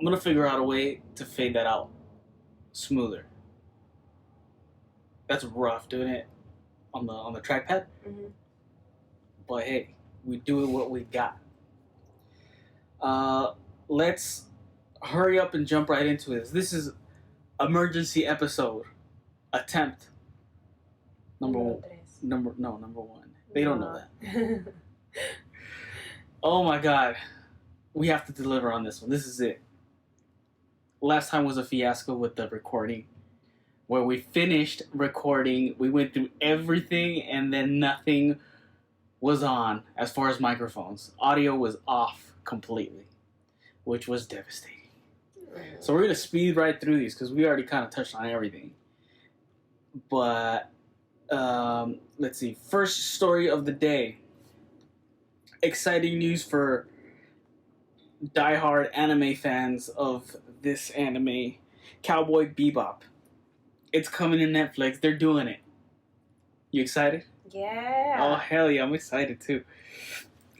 I'm gonna figure out a way to fade that out smoother. That's rough doing it on the trackpad. Mm-hmm. But hey, we do what we got. Let's hurry up and jump right into this. This is emergency episode attempt number one. They don't know that. Oh my god, we have to deliver on this one. This is it. Last time was a fiasco with the recording, where we finished recording, we went through everything, and then nothing was on as far as microphones. Audio was off completely, which was devastating. So we're going to speed right through these because we already kind of touched on everything. But let's see. First story of the day. Exciting news for diehard anime fans of this anime, Cowboy Bebop. It's coming to Netflix. They're doing it. You excited? Yeah. Oh, hell yeah. I'm excited too.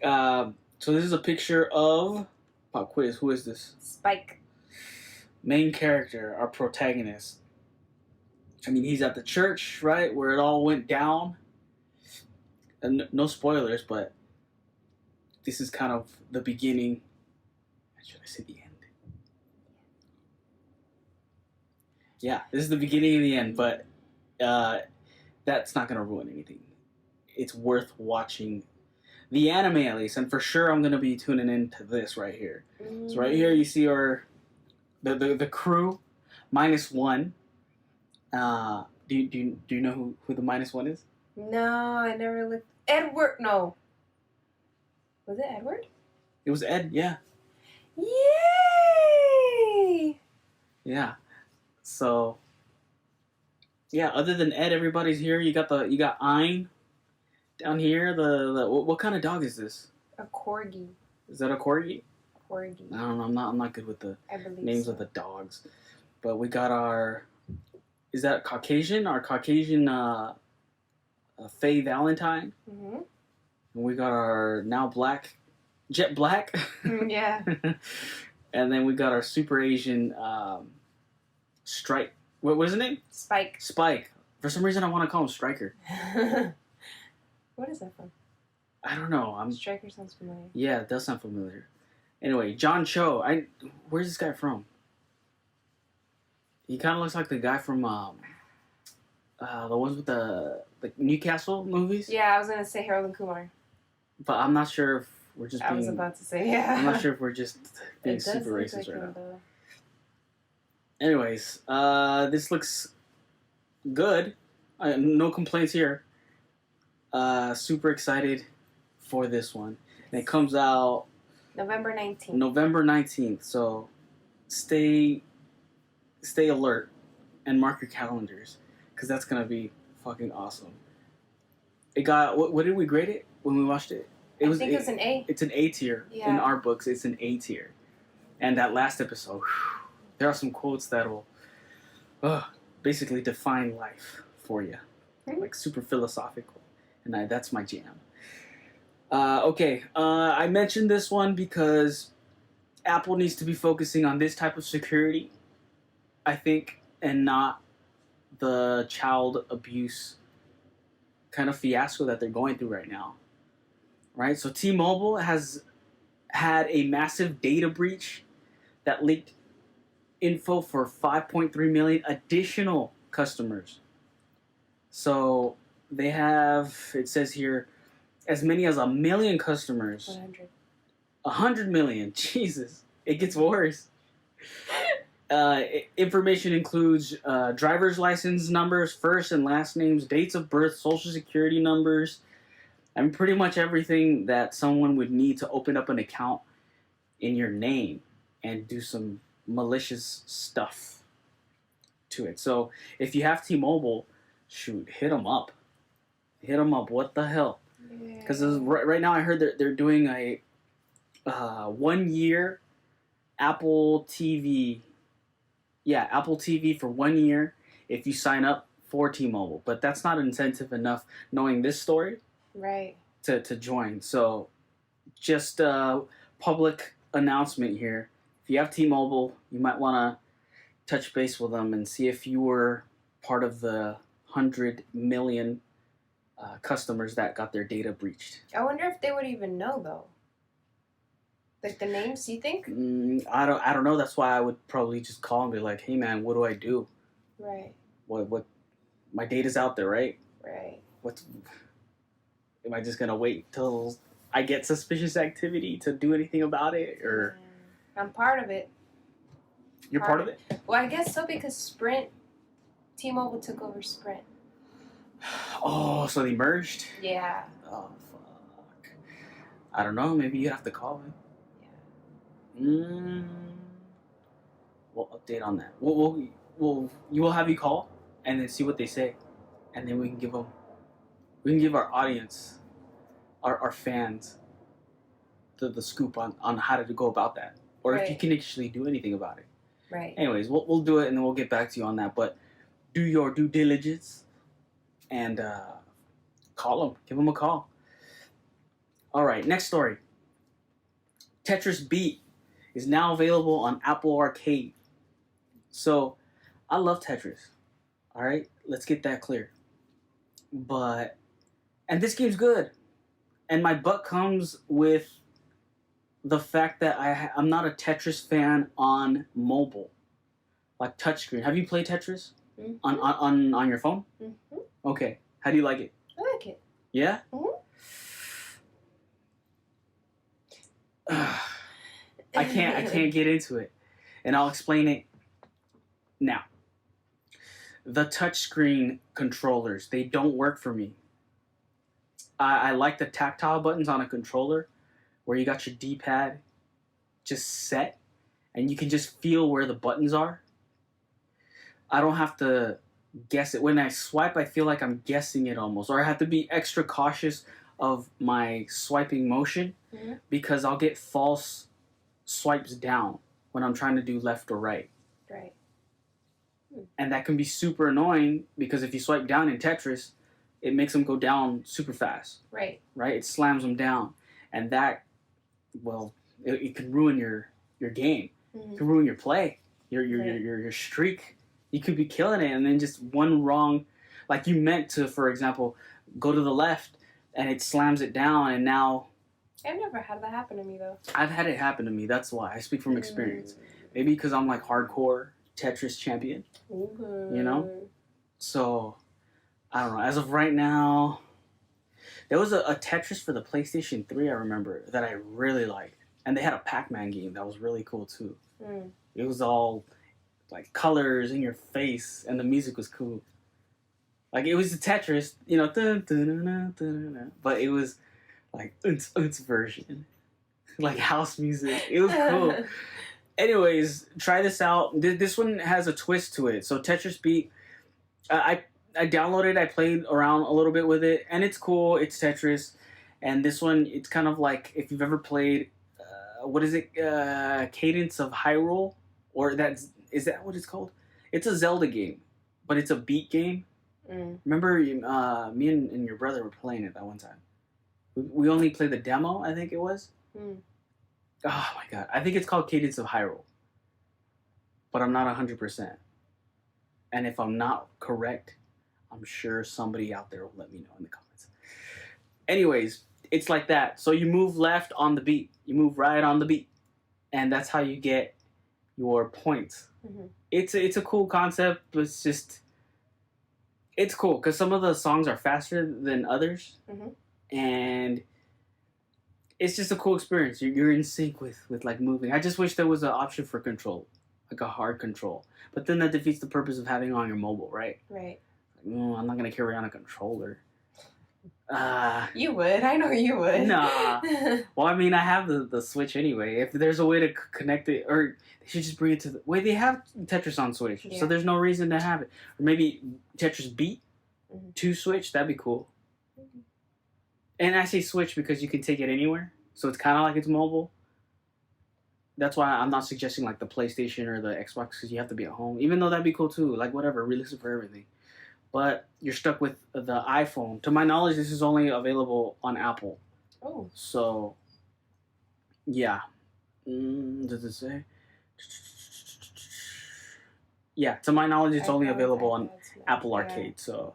So this is a picture of Pop Quiz. Who is this? Spike. Main character, our protagonist. I mean, he's at the church, right, where it all went down. And no spoilers, but this is kind of the beginning. Should I say the end? Yeah, this is the beginning and the end, but that's not going to ruin anything. It's worth watching the anime at least, and for sure I'm going to be tuning into this right here. So right here you see the crew, -1. Do you know who the -1 is? No, I never looked. Edward, no. Was it Edward? It was Ed, yeah. Yay! Yeah. So, yeah. Other than Ed, everybody's here. You got Ein down here. The what kind of dog is this? A corgi. Is that a corgi? Corgi. I don't know. I'm not good with the names of the dogs. But we got our. Is that Caucasian? Our Caucasian Faye Valentine. Mm-hmm. And we got our now black, Jet Black. Yeah. And then we got our super Asian Strike. What was his name? Spike. Spike. For some reason, I want to call him Striker. What is that from? I don't know. Striker sounds familiar. Yeah, it does sound familiar. Anyway, John Cho. Where's this guy from? He kind of looks like the guy from the ones with the Newcastle movies. Yeah, I was gonna say Harold and Kumar. But I'm not sure if we're just. I was about to say yeah. I'm not sure if we're just being super racist right now. Though. Anyways, this looks good. No complaints here. Super excited for this one. And it comes out November 19th. November 19th. So stay alert and mark your calendars because that's gonna be fucking awesome. It got what did we grade it when we watched it? I think it was an A. It's an A tier in our books. It's an A tier. And that last episode, there are some quotes that'll basically define life for you, like super philosophical, and that's my jam. Okay, I mentioned this one because Apple needs to be focusing on this type of security, I think, and not the child abuse kind of fiasco that they're going through right now. Right? So T-Mobile has had a massive data breach that leaked info for 5.3 million additional customers. So they have, it says here, as many as 1 million customers. 100. 100 million. Jesus. It gets worse. Information includes driver's license numbers, first and last names, dates of birth, social security numbers, and pretty much everything that someone would need to open up an account in your name and do some malicious stuff to it. So if you have T-Mobile, shoot, hit them up. Hit them up. What the hell? Because right now I heard that they're doing a 1 year Apple TV. Yeah, Apple TV for 1 year if you sign up for T-Mobile. But that's not incentive enough knowing this story. Right. To join. So just a public announcement here if you have T-Mobile, you might want to touch base with them and see if you were part of the 100 million customers that got their data breached. I wonder if they would even know though. Like the names, you think? I don't know. That's why I would probably just call and be like, "Hey man, what do I do? Right. What? My data's out there, right? Right. Am I just gonna wait till I get suspicious activity to do anything about it, or?" I'm part of it. You're part of it? Well, I guess so because T-Mobile took over Sprint. Oh, so they merged? Yeah. Oh, fuck. I don't know. Maybe you have to call him. Yeah. We'll update on that. We'll have you call and then see what they say, and then we can give our audience, our fans, the scoop on how to go about that, or if you can actually do anything about it. Right. Anyways, we'll do it and then we'll get back to you on that. But do your due diligence and call them. Give them a call. All right, next story. Tetris Beat is now available on Apple Arcade. So, I love Tetris. All right, let's get that clear. And this game's good. And my butt comes with the fact that I'm not a Tetris fan on mobile, like touchscreen. Have you played Tetris on your phone? Mm-hmm. Okay. How do you like it? I like it. Yeah? Mm-hmm. I can't get into it. And I'll explain it now. The touchscreen controllers, they don't work for me. I like the tactile buttons on a controller where you got your D-pad just set and you can just feel where the buttons are. I don't have to guess it. When I swipe, I feel like I'm guessing it almost. Or I have to be extra cautious of my swiping motion because I'll get false swipes down when I'm trying to do left or right. Right. And that can be super annoying because if you swipe down in Tetris, it makes them go down super fast. Right. Right? It slams them down. And that, well, it can ruin your game. It can ruin your play, your streak. You could be killing it and then just one wrong, like you meant to, for example, go to the left and it slams it down and now... I've never had that happen to me though. I've had it happen to me. That's why. I speak from experience. Maybe because I'm like hardcore Tetris champion. You know? So, I don't know. As of right now, there was a Tetris for the PlayStation 3, I remember, that I really liked. And they had a Pac-Man game that was really cool too. It was all like colors in your face and the music was cool. Like it was a Tetris, you know, but it was like its version. Like house music. It was cool. Anyways, try this out. This one has a twist to it. So Tetris Beat, I downloaded, I played around a little bit with it, and it's cool. It's Tetris. And this one, it's kind of like if you've ever played, what is it? Cadence of Hyrule? Or is that what it's called? It's a Zelda game, but it's a beat game. Remember, me and your brother were playing it that one time. We only played the demo, I think it was. Oh my god. I think it's called Cadence of Hyrule. But I'm not 100%. And if I'm not correct, I'm sure somebody out there will let me know in the comments. Anyways, it's like that. So you move left on the beat. You move right on the beat. And that's how you get your points. It's a cool concept, but it's cool because some of the songs are faster than others. And it's just a cool experience. You're in sync with like moving. I just wish there was an option for control, like a hard control. But then that defeats the purpose of having it on your mobile, right? Right. Like, I'm not gonna carry on a controller. You would. I know you would. Nah. Well, I mean, I have the Switch anyway. If there's a way to connect it, or they should just bring it to the... Wait, they have Tetris on Switch, so there's no reason to have it. Or maybe Tetris Beat to Switch. That'd be cool. And I say Switch because you can take it anywhere. So it's kind of like it's mobile. That's why I'm not suggesting like the PlayStation or the Xbox because you have to be at home. Even though that'd be cool too. Like whatever, release it for everything. But you're stuck with the iPhone. To my knowledge, this is only available on Apple. Oh. So, yeah. Does it say? Yeah, to my knowledge, it's only available on Apple Arcade. So,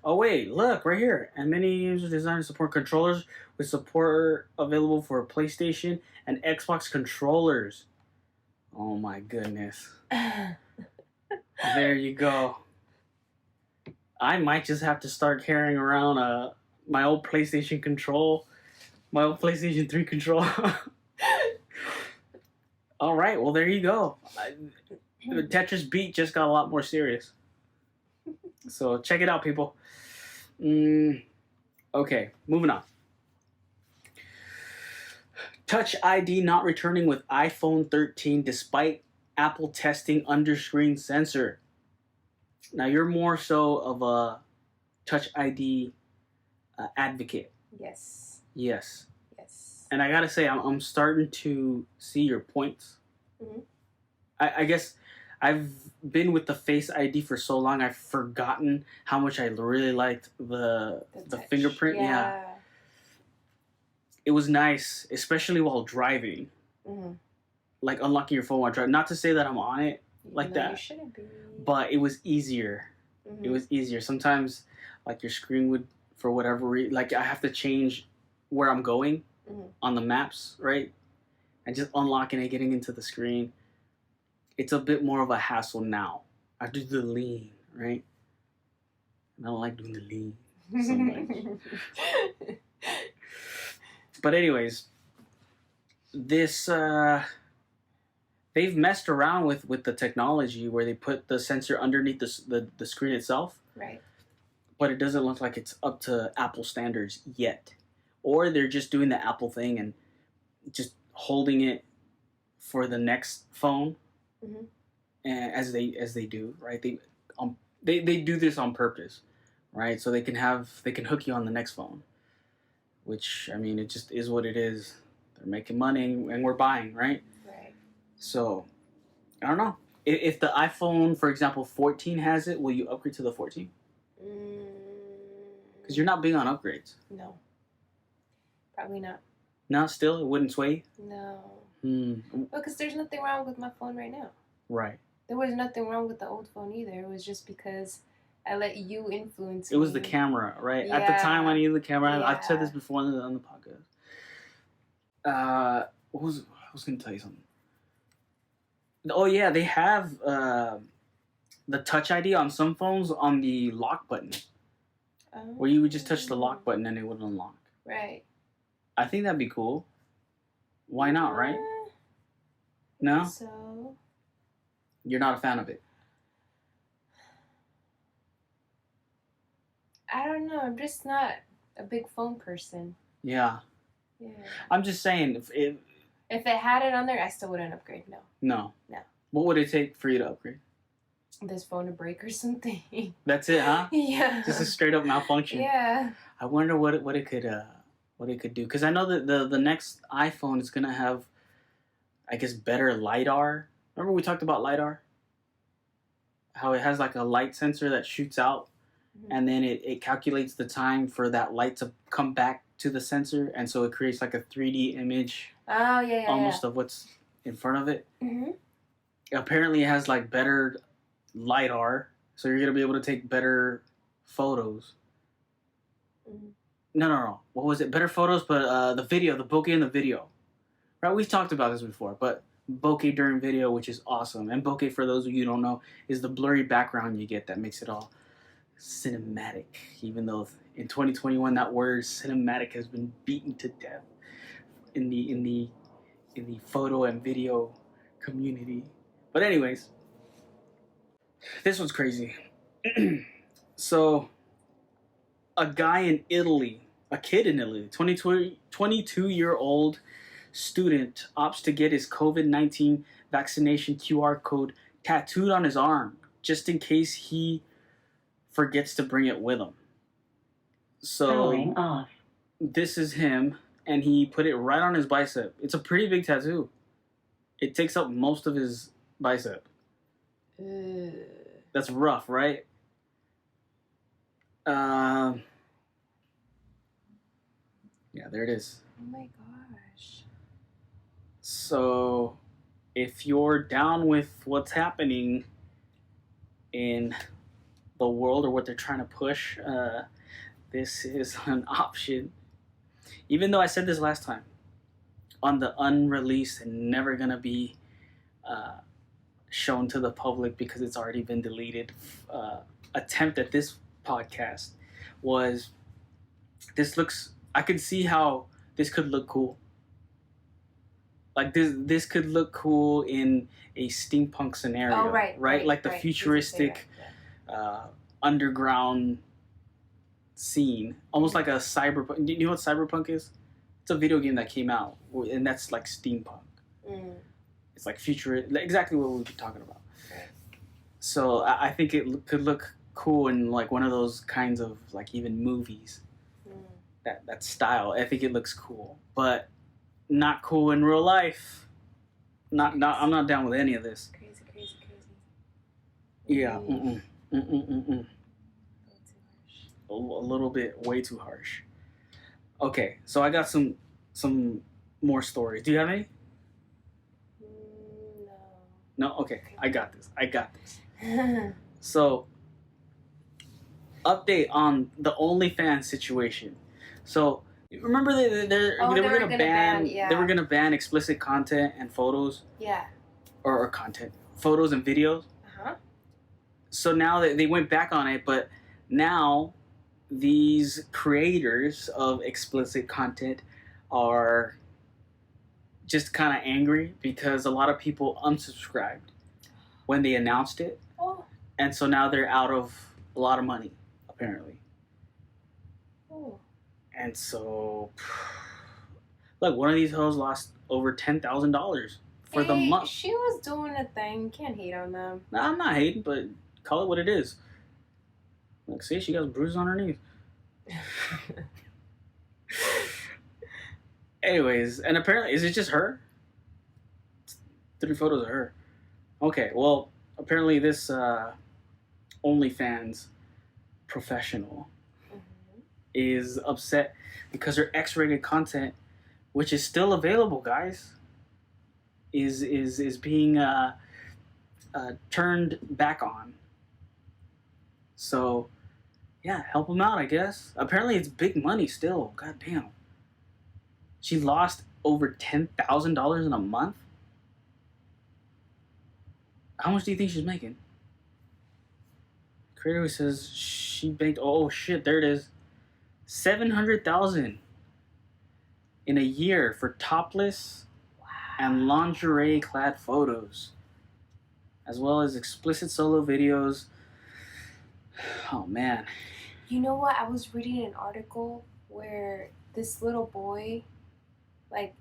oh wait, look right here. And many users designed to support controllers with support available for PlayStation and Xbox controllers. Oh my goodness. There you go. I might just have to start carrying around my old PlayStation control, my old PlayStation 3 control. All right, well there you go. Tetris Beat just got a lot more serious. So check it out, people. Okay, moving on. Touch ID not returning with iPhone 13 despite Apple testing underscreen sensor. Now you're more so of a Touch ID advocate. Yes. Yes. Yes. And I gotta say, I'm starting to see your points. Mm-hmm. I guess I've been with the Face ID for so long, I've forgotten how much I really liked the fingerprint. Yeah. It was nice, especially while driving. Mm-hmm. Like unlocking your phone while driving. Not to say that I'm on it like that. You shouldn't be. But it was easier. Mm-hmm. It was easier. Sometimes, like your screen would, for whatever reason, like I have to change where I'm going on the maps, right? And just unlocking it, getting into the screen. It's a bit more of a hassle now. I do the lean, right? And I don't like doing the lean so much. But anyways, this they've messed around with the technology where they put the sensor underneath the screen itself. Right. But it doesn't look like it's up to Apple standards yet. Or they're just doing the Apple thing and just holding it for the next phone. Mm-hmm. As they do, right? They do this on purpose, right? So they can hook you on the next phone. Which, I mean, it just is what it is. They're making money and we're buying, right? Right. So, I don't know. If the iPhone, for example, 14 has it, will you upgrade to the 14? Because you're not big on upgrades. No. Probably not. No, still? It wouldn't sway you? No. Well, because there's nothing wrong with my phone right now. Right. There was nothing wrong with the old phone either. It was just because I let you influence me. It was the camera, right? Yeah. At the time, I needed the camera. Yeah. I've said this before on the podcast. I was going to tell you something. Oh, yeah. They have the Touch ID on some phones on the lock button. Where you would just touch the lock button and it would unlock. Right. I think that'd be cool. Why not, right? No? So... You're not a fan of it? I don't know. I'm just not a big phone person. Yeah. Yeah. I'm just saying, if it had it on there, I still wouldn't upgrade. No. No. What would it take for you to upgrade? This phone to break or something. That's it, huh? Yeah. Just a straight up malfunction. Yeah. I wonder what it could do, because I know that the next iPhone is gonna have, I guess, better LiDAR. Remember we talked about LiDAR? How it has like a light sensor that shoots out, and then it calculates the time for that light to come back to the sensor, and so it creates like a 3D image. Oh, yeah. Almost of what's in front of it. Mm-hmm. Apparently it has like better LiDAR, so you're gonna be able to take better photos. Mm-hmm. No. What was it? Better photos, but the video, the bokeh in the video. Right, we've talked about this before, but bokeh during video, which is awesome. And bokeh, for those of you who don't know, is the blurry background you get that makes it all cinematic. Even though in 2021 that word cinematic has been beaten to death in the photo and video community. But anyways, this one's crazy. So, a kid in Italy, 22-year-old student opts to get his COVID-19 vaccination QR code tattooed on his arm, just in case he forgets to bring it with him. So, this is him, and he put it right on his bicep. It's a pretty big tattoo. It takes up most of his bicep. That's rough, right? Yeah, there it is. Oh my gosh. So, if you're down with what's happening in the world or what they're trying to push, this is an option. Even though I said this last time, on the unreleased and never gonna be shown to the public because it's already been deleted attempt at this podcast was, this looks, I could see how this could look cool. Like this could look cool in a steampunk scenario. Oh, right. Like the futuristic underground scene, almost like a cyberpunk. Do you know what cyberpunk is? It's a video game that came out, and that's like steampunk. It's like exactly what we've been talking about. Right. So I think it could look cool in like one of those kinds of like even movies. That style. I think it looks cool, but not cool in real life. I'm not down with any of this. Crazy. Yeah. A little bit way too harsh. Okay, so I got some more stories. Do you have any? No? Okay, I got this. So, update on the OnlyFans situation. So, remember they were gonna ban they were gonna ban explicit content and photos. Yeah. Or content, photos and videos. So now they went back on it, but now these creators of explicit content are just kind of angry because a lot of people unsubscribed when they announced it. Oh. And so now they're out of a lot of money, apparently. Oh. And so, look, one of these hoes lost over $10,000 for the month. She was doing a thing. Can't hate on them. Nah, I'm not hating, but call it what it is. Look, see, she got bruises on her knees. Anyways, and apparently, is it just her? 3 photos of her. Okay, well, apparently this OnlyFans professional is upset because her X-rated content, which is still available, guys, is being turned back on. So, yeah, help them out, I guess. Apparently, it's big money still. God damn. She lost over $10,000 in a month? How much do you think she's making? Creator says she banked, oh shit, there it is. $700,000 in a year for topless and lingerie-clad photos, as well as explicit solo videos. Oh, man. You know what? I was reading an article where this little boy, like,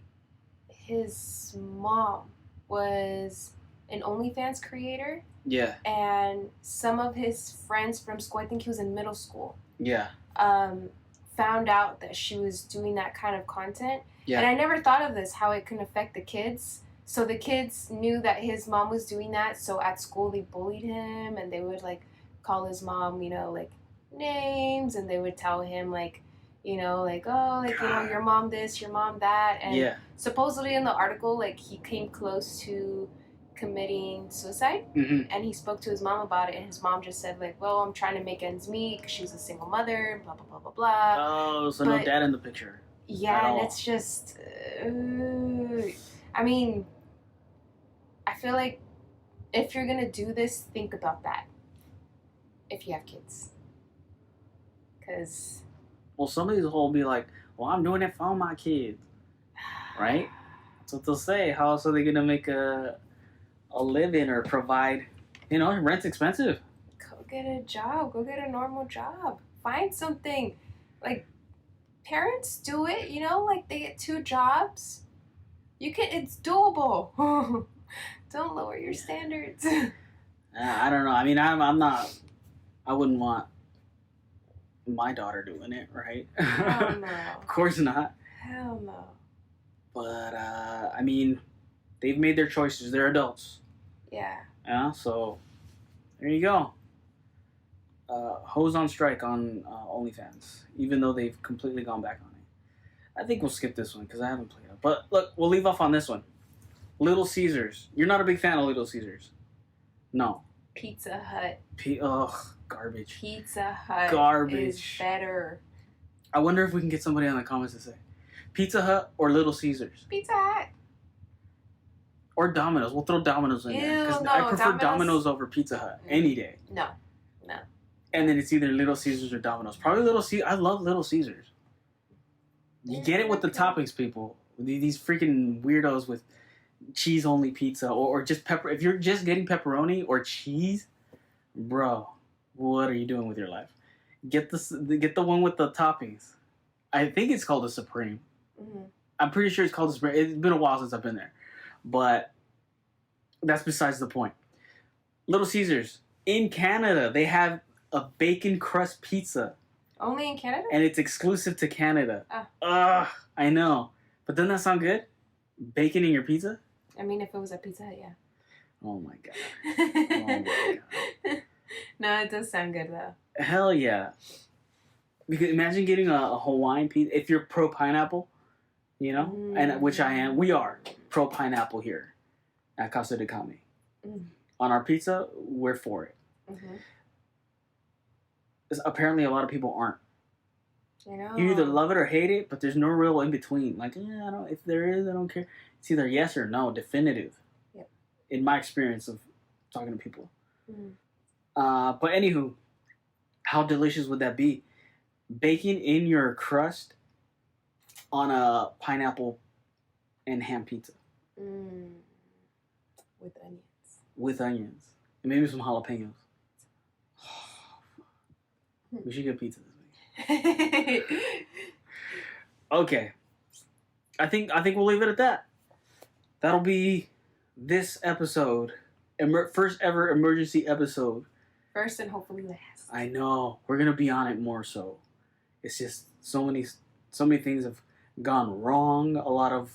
his mom was an OnlyFans creator. Yeah. And some of his friends from school, I think he was in middle school. Yeah. Found out that she was doing that kind of content. Yeah. And I never thought of this, how it can affect the kids. So the kids knew that his mom was doing that. So at school they bullied him and they would like call his mom, you know, like names, and they would tell him like, you know, like, oh, like, you know, your mom this, your mom that. And supposedly in the article, like, he came close to committing suicide. And he spoke to his mom about it, and his mom just said like, well, I'm trying to make ends meet because she was a single mother, blah blah blah blah blah. Oh, so no dad in the picture. Yeah, and it's just I mean, I feel like if you're gonna do this, think about that if you have kids, because well, some of these will be like, well, I'm doing it for my kids, right? That's what they'll say. How else are they gonna make a living or provide? You know, rent's expensive. Go get a job. Go get a normal job. Find something. Like, parents do it, you know? Like, they get 2 jobs. You can. It's doable. Don't lower your standards. I don't know. I mean, I'm not. I wouldn't want my daughter doing it, right? Hell no. Of course not. Hell no. But I mean, they've made their choices. They're adults. Yeah. Yeah. So there you go. Hoes on strike on OnlyFans, even though they've completely gone back on it. I think we'll skip this one because I haven't played it. But look, we'll leave off on this one. Little Caesars. You're not a big fan of Little Caesars. No. Pizza Hut. Ugh, garbage. Pizza Hut Garbage. is better. I wonder if we can get somebody in the comments to say Pizza Hut or Little Caesars. Pizza Hut. Or Domino's. We'll throw Domino's in there. Because No, I prefer Domino's over Pizza Hut any day. No. And then it's either Little Caesars or Domino's. Probably Little Caesars. I love Little Caesars. You get it with the toppings, people. These freaking weirdos with cheese-only pizza or just pepper. If you're just getting pepperoni or cheese, bro, what are you doing with your life? Get the one with the toppings. I think it's called a Supreme. Mm-hmm. I'm pretty sure it's called a Supreme. It's been a while since I've been there. But that's besides the point. Little Caesars. In Canada, they have a bacon crust pizza. Only in Canada? And it's exclusive to Canada. Oh. I know. But doesn't that sound good? Bacon in your pizza? I mean, if it was a Pizza Hut, yeah. Oh my god. Oh my god. No, it does sound good though. Hell yeah. Because imagine getting a Hawaiian pizza. If you're pro pineapple, you know, and which I am. We are pro pineapple here at Casa de Kame. On our pizza, we're for it. Mm-hmm. Apparently, a lot of people aren't. You know. You either love it or hate it, but there's no real in between. Like, yeah, I don't. If there is, I don't care. It's either yes or no, definitive. Yep. In my experience of talking to people. Mm-hmm. But anywho, how delicious would that be? Bacon in your crust on a pineapple and ham pizza. With onions. With onions. And maybe some jalapenos. We should get pizza this week. Okay. I think we'll leave it at that. That'll be this episode. First ever emergency episode. First and hopefully last. I know. We're gonna be on it more so. It's just so many things have gone wrong. A lot of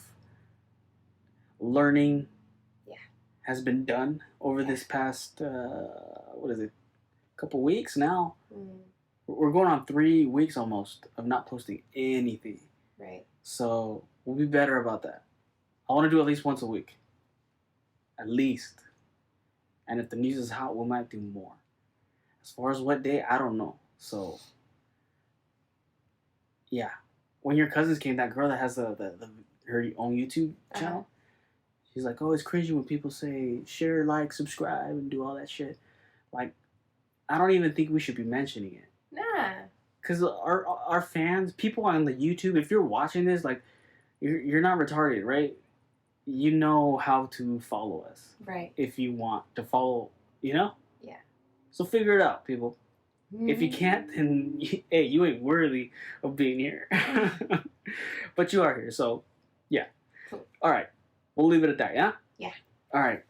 learning has been done over this past couple weeks now. We're going on 3 weeks almost of not posting anything. Right. So we'll be better about that. I want to do at least once a week. At least. And if the news is hot, we might do more. As far as what day, I don't know. So, yeah. When your cousins came, that girl that has her own YouTube channel, she's like, oh, it's crazy when people say share, like, subscribe, and do all that shit. Like, I don't even think we should be mentioning it. Nah. Because our fans, people on the YouTube, if you're watching this, like, you're not retarded, right? You know how to follow us. Right. If you want to follow, you know? Yeah. So figure it out, people. If you can't, then, hey, you ain't worthy of being here. But you are here, so, yeah. Cool. All right. We'll leave it at that, yeah? Yeah. All right.